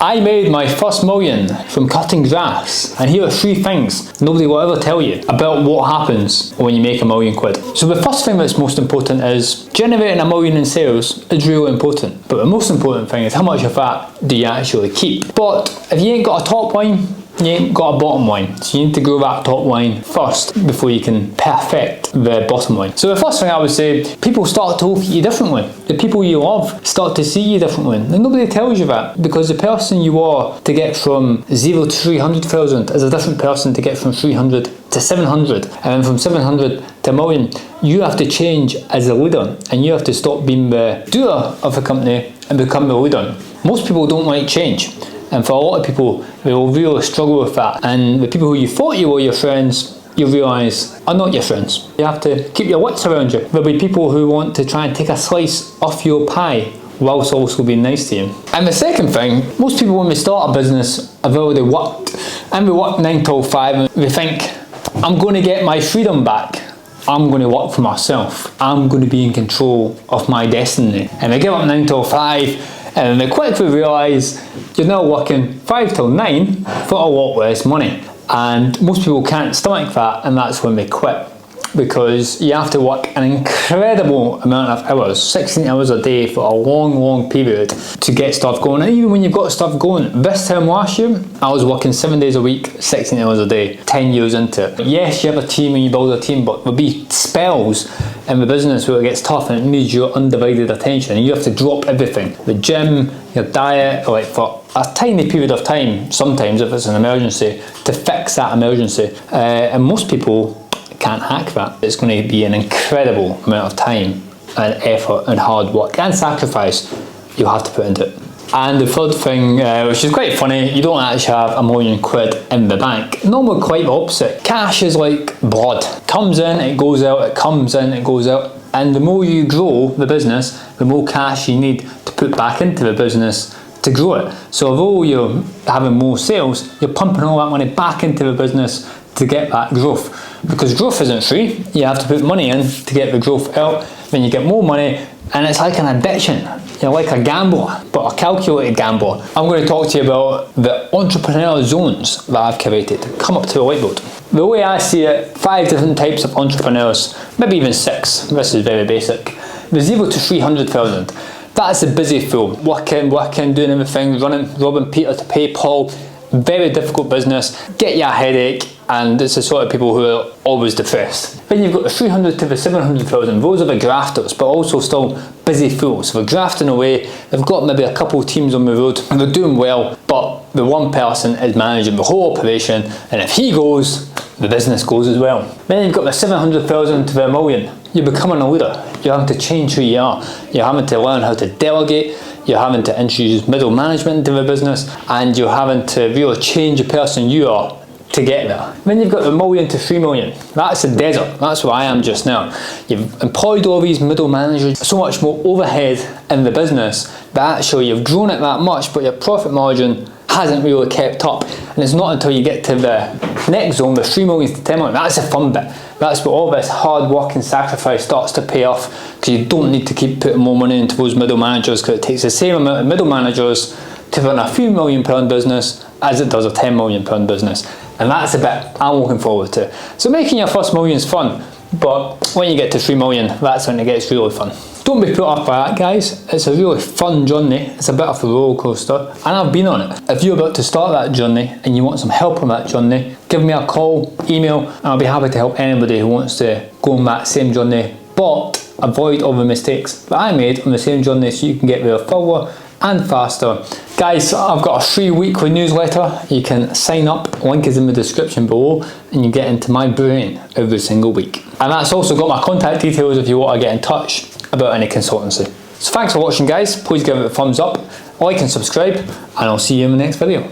I made my first million from cutting grass, and here are 3 things nobody will ever tell you about what happens when you make £1 million. So the first thing that's most important is generating £1 million in sales is really important, but the most important thing is how much of that do you actually keep. But if you ain't got a top line, you ain't got a bottom line, so you need to grow that top line first before you can perfect the bottom line. So the first thing I would say, people start to look at you differently. The people you love start to see you differently, and nobody tells you that, because the person you are to get from 0 to 300,000 is a different person to get from 300 to 700, and then from 700 to $1 million. You have to change as a leader, and you have to stop being the doer of a company and become the leader. Most people don't like change, and for a lot of people, they will really struggle with that. And the people who you thought you were your friends, you realise are not your friends. You have to keep your wits around you. There'll be people who want to try and take a slice off your pie whilst also being nice to you. And the second thing, most people when they start a business have already worked, and they work 9 till 5, and they think, I'm going to get my freedom back. I'm going to work for myself. I'm going to be in control of my destiny. And they give up 9 till 5, and they quickly realise you're now working 5 till 9 for a lot less money. And most people can't stomach that, and that's when they quit. Because you have to work an incredible amount of hours, 16 hours a day for a long period to get stuff going. And even when you've got stuff going, this time last year, I was working 7 days a week, 16 hours a day, 10 years into it. Yes, you have a team and you build a team, but there'll be spells in the business where it gets tough and it needs your undivided attention, and you have to drop everything. The gym, your diet, like for a tiny period of time, sometimes if it's an emergency, to fix that emergency. And most people can't hack that. It's going to be an incredible amount of time and effort and hard work and sacrifice you'll have to put into it. And the third thing, which is quite funny, you don't actually have £1 million in the bank. Normally quite the opposite. Cash is like blood. Comes in, it goes out, it comes in, it goes out. And the more you grow the business, the more cash you need to put back into the business to grow it. So although you're having more sales, you're pumping all that money back into the business to get that growth. Because growth isn't free, you have to put money in to get the growth out, then you get more money, and it's like an addiction. You're like a gambler, but a calculated gambler. I'm going to talk to you about the entrepreneur zones that I've created. Come up to the whiteboard. The way I see it, 5 different types of entrepreneurs, maybe even 6, this is very basic. The 0 to 300,000. That's the busy fool, working, doing everything, robbing Peter to pay Paul. Very difficult business, get you a headache, and it's the sort of people who are always depressed. Then you've got the 300 to the 700,000, those are the grafters, but also still busy fools. So they're grafting away, they've got maybe a couple of teams on the road, and they're doing well, but the one person is managing the whole operation, and if he goes, the business goes as well. Then you've got the 700,000 to the $1 million. You're becoming a leader, you're having to change who you are, you're having to learn how to delegate, you're having to introduce middle management into the business, and you're having to really change the person you are to get there. Then you've got the $1 million to 3 million. That's the desert. That's where I am just now. You've employed all these middle managers, so much more overhead in the business that actually you've grown it that much, but your profit margin hasn't really kept up. And it's not until you get to the next zone, the 3 million to 10 million, that's the fun bit. That's where all this hard work and sacrifice starts to pay off, because you don't need to keep putting more money into those middle managers, because it takes the same amount of middle managers to run a few £1 million business as it does a £10 million business. And that's the bit I'm looking forward to. So making your first million is fun, but when you get to 3 million, that's when it gets really fun. Don't be put off by that, guys. It's a really fun journey. It's a bit of a roller coaster, and I've been on it. If you're about to start that journey and you want some help on that journey, give me a call, email, and I'll be happy to help anybody who wants to go on that same journey, but avoid all the mistakes that I made on the same journey, so you can get there further and faster. Guys, I've got a free weekly newsletter. You can sign up, link is in the description below, and you get into my brain every single week. And that's also got my contact details if you want to get in touch about any consultancy. So thanks for watching, guys. Please give it a thumbs up, like and subscribe, and I'll see you in the next video.